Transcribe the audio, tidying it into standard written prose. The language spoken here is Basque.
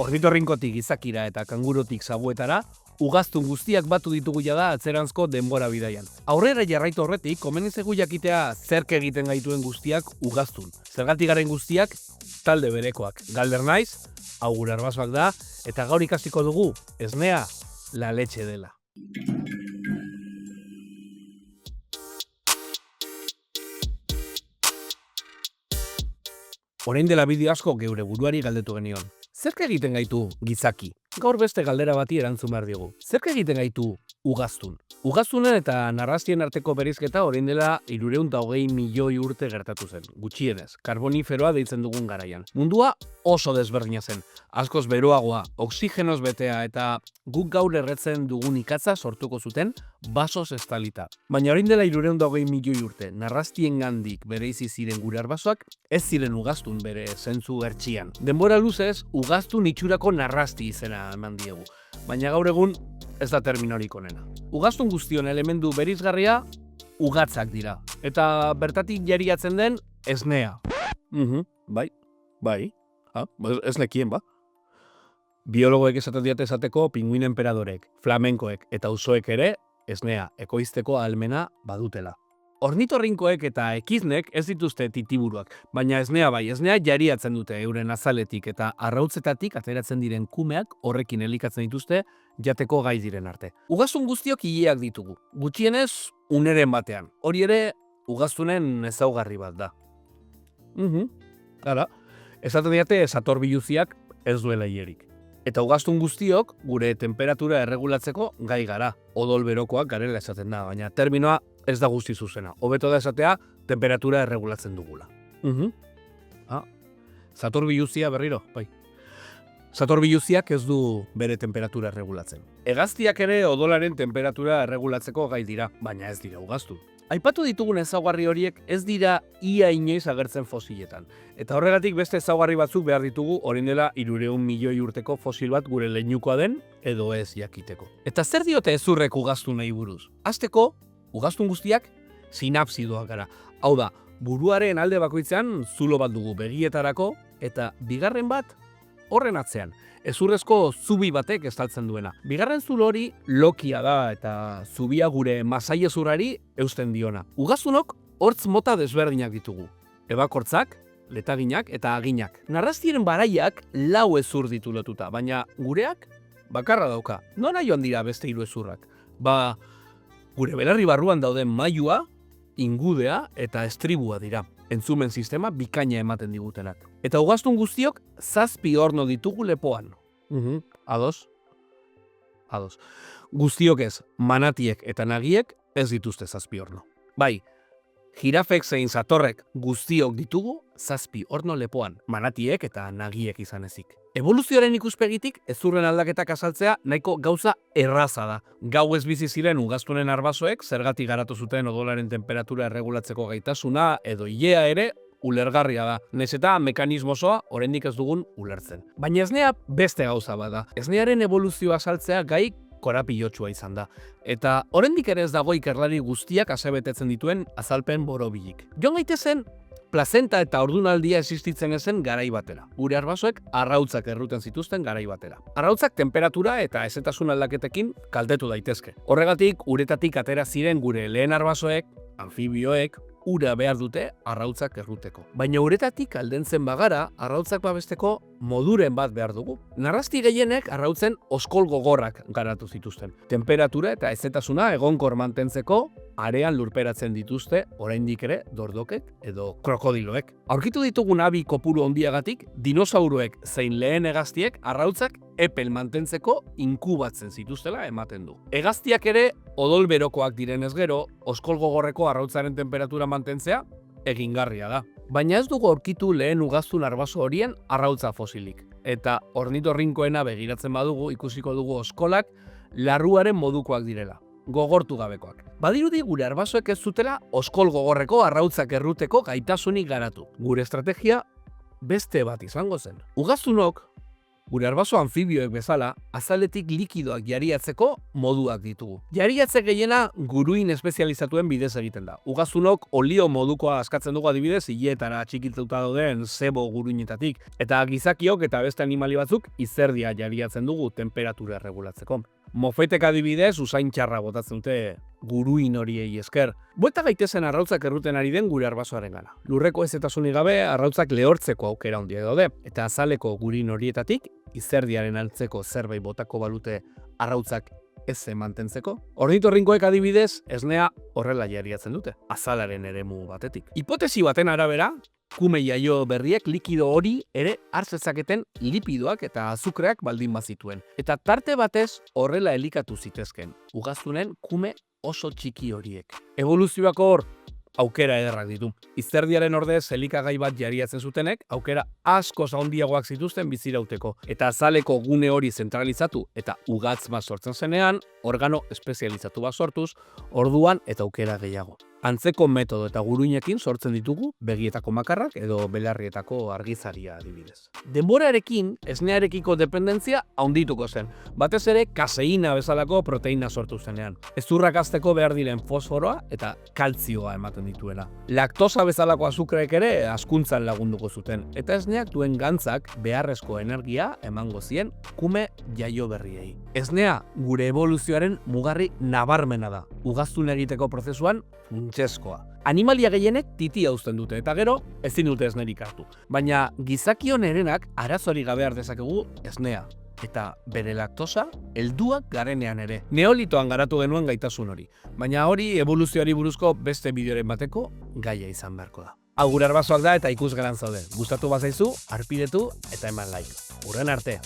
Ornitorrinkotik izakira eta kangurotik zabuetara, ugaztun guztiak batu ditugu jada atzeranzko denbora bidaian. Aurrera jarraitu horretik, komeni zaigu jakitea zerk egiten gaituen guztiak ugaztun. Zergatik garen guztiak talde berekoak. Galder naiz, hau gure arbasoak da, eta gaur ikasiko dugu, esnea, la leche dela. Orain dela bideo asko geure buruari galdetu genion. Zerk egiten gaitu gizaki? Gaur beste galdera bati erantzun behar diogu. Zerk egiten gaitu ugaztun? Ugaztunen eta narrastien arteko bereizketa orain dela 320 milioi urte gertatu zen, gutxienez, karboniferoa deitzen dugun garaian. Mundua oso desberdina zen, askoz beroagoa, oxigenoz betea eta guk gaur erretzen dugun ikatza sortuko zuten basoz estalita. Baina orain dela 320 milioi urte, narrastiengandik bereizi ziren gure arbasoak, ez ziren ugaztun bere zentzu hertsian. Denbora luzez, ugaztun itxurako narrasti izena eman diegu, baina gaur egun ez da terminorik onena. Ugaztun guztion elementu bereizgarria ugatzak dira, eta bertatik jariatzen den esnea. Bai, ez nekien ba. Biologoek esaten diate esateko pinguin enperadorek, flamenkoek eta usoek ere esnea ekoizteko ahalmena badutela. Ornitorrinkoek eta ekiznek ez dituzte titiburuak, baina esnea bai, esnea jariatzen dute euren azaletik eta arrautzetatik ateratzen diren kumeak horrekin elikatzen dituzte jateko gai diren arte. Ugaztun guztiok ileak ditugu, gutxienez uneren batean. Hori ere ugaztunen ezaugarri bat da. Hala, esaten diate sator biluziak ez duela ilerik. Eta ugaztun guztiok gure temperatura erregulatzeko gai gara. Odol berokoak garela esaten da, baina terminoa ez da guzti zuzena. Hobeto da esatea temperatura erregulatzen dugula. Sator biluzia berriro, bai. Sator biluziak ez du bere temperatura erregulatzen. Hegaztiak ere odolaren temperatura erregulatzeko gai dira, baina ez dira ugaztu. Aipatu ditugun ezaugarri horiek ez dira ia inoiz agertzen fosiletan. Eta horregatik beste ezaugarri batzuk behar ditugu orain dela 300 milioi urteko fosil bat gure leinukoa den edo ez jakiteko. Eta zer diote ezurrek ugaztunei buruz? Hasteko, ugaztun guztiak sinapsidoak gara. Hau da, buruaren alde bakoitzean zulo bat dugu begietarako eta bigarren bat horren atzean. Ezurrezko zubi batek estaltzen duena. Bigarren zulo hori lokia da eta zubia gure masailezurrari eusten diona. Ugaztunok hortz mota desberdinak ditugu. Ebakortzak, letaginak eta aginak. Narrastiren baraiak 4 ezur ditu lotuta, baina gureak bakarra dauka. Nora joan dira beste 3 ezurrak? Gure belarri barruan dauden mailua, ingudea eta estribua dira. Entzumen sistema bikaina ematen digutenak. Eta ugaztun guztiok 7 horno ditugu lepoan. Ados? Guztiok ez, manatiek eta nagiek ez dituzte 7 horno. Bai, jirafek zein satorrek guztiok ditugu 7 horno lepoan, manatiek eta nagiek izan ezik. Evoluzioaren ikuspegitik ezurren aldaketak azaltzea nahiko gauza erraza da. Gau ez bizi ziren ugaztunen arbasoek zergatik garatu zuten odolaren temperatura erregulatzeko gaitasuna edo ilea ere ulergarria da. Nahiz eta mekanismo osoa oraindik ez dugun ulertzen. Baina esnea beste gauza bada. Esnearen evoluzioa azaltzea gai korapilotsua izan da. Eta oraindik ere ez dago ikerlari guztiak asebetetzen dituen azalpen borobilik. Joan gaitezen plazenta eta ordunaldia existitzen ezen garai batera. Gure arbasoek arrautzak erruten zituzten garai batera. Arrautzak temperatura eta hezetasun aldaketekin kaltetu daitezke. Horregatik, uretatik atera ziren gure lehen arbasoek, anfibioek, ura behar dute arrautzak erruteko. Baina uretatik aldentzen bagara, arrautzak babesteko moduren bat behar dugu. Narrasti gehienek arrautzen oskol gogorrak garatu zituzten. Temperatura eta hezetasuna egonkor mantentzeko arean lurperatzen dituzte oraindik ere dordokek edo krokodiloek. Aurkitu ditugun abi kopuru handiagatik, dinosauroek zein lehen hegaztiek arrautzak epel mantentzeko inkubatzen zituztela ematen du. Hegaztiak ere odol berokoak direnez gero, oskol gogorreko arrautzaren temperatura mantentzea egingarria da. Baina ez dugu aurkitu lehen ugaztun arbaso horien arrautza fosilik. Eta ornitorrinkoena begiratzen badugu ikusiko dugu oskolak larruaren modukoak direla. Gogortu gabekoak. Badirudi gure arbasoek ez zutela oskol gogorreko arrautzak erruteko gaitasunik garatu. Gure estrategia beste bat izango zen. Ugaztunok Gure arbaso anfibioek bezala, azaletik likidoak jariatzeko moduak ditugu. Jariatze gehiena guruin espezializatuen bidez egiten da. Ugaztunok olio modukoa askatzen dugu adibidez hiletara txikituta dauden sebo guruinetatik. Eta gizakiok eta beste animali batzuk izerdia jariatzen dugu temperatura erregulatzeko. Mofetek adibidez usain txarra botatzen dute guruin horiei esker. Buelta gaitezen arrautzak erruten ari den gure arbasoaren gana. Lurreko ezetasunik gabe arrautzak lehortzeko aukera handia daude. Eta azaleko guruin horietatik izerdiaren altzeko zerbait botako balute arrautzak ez mantentzeko. Ornitorrinkoek adibidez esnea horrela jariatzen dute, azalaren eremu batetik. Hipotesi baten arabera, kume jaio berriek likido hori ere hartzezaketen lipidoak eta azukreak baldin bazituen. Eta tarte batez horrela elikatu zitezken, ugaztunen kume oso txiki horiek. Evoluzioako hor aukera ederrak ditu. Izerdiaren ordez elikagai bat jariatzen zutenek, aukera asko handiagoak zituzten bizirauteko. Eta azaleko gune hori zentralizatu eta ugatz bat sortzen zenean, organo espezializatu bat sortuz, orduan eta aukera gehiago. Antzeko metodo eta guruinekin sortzen ditugu begietako makarrak edo belarrietako argizaria adibidez. Denborarekin esnearekiko dependentzia handituko zen, batez ere kaseina bezalako proteina sortu zenean. Hezurrak hazteko behar diren fosforoa eta kaltzioa ematen dituela. Laktosa bezalako azukreek ere hazkuntzan lagunduko zuten, eta esneak duen gantzak beharrezko energia emango zien kume jaio berriei. Esnea gure evoluzioaren mugarri nabarmena da, ugaztun egiteko prozesuan funtsezkoa. Animalia gehienek titia uzten dute eta gero ezin dute esnerik hartu. Baina gizakion erenak arazorik gabe har dezakegu esnea. Eta bere laktosa helduak garenean ere. Neolitoan garatu genuen gaitasun hori. Baina hori evoluzioari buruzko beste bideoren bateko gaia izan beharko da. Hau gure arbasoak da eta ikusgeran zaude. Gustatu bazaizu, arpidetu eta eman like. Hurren arte!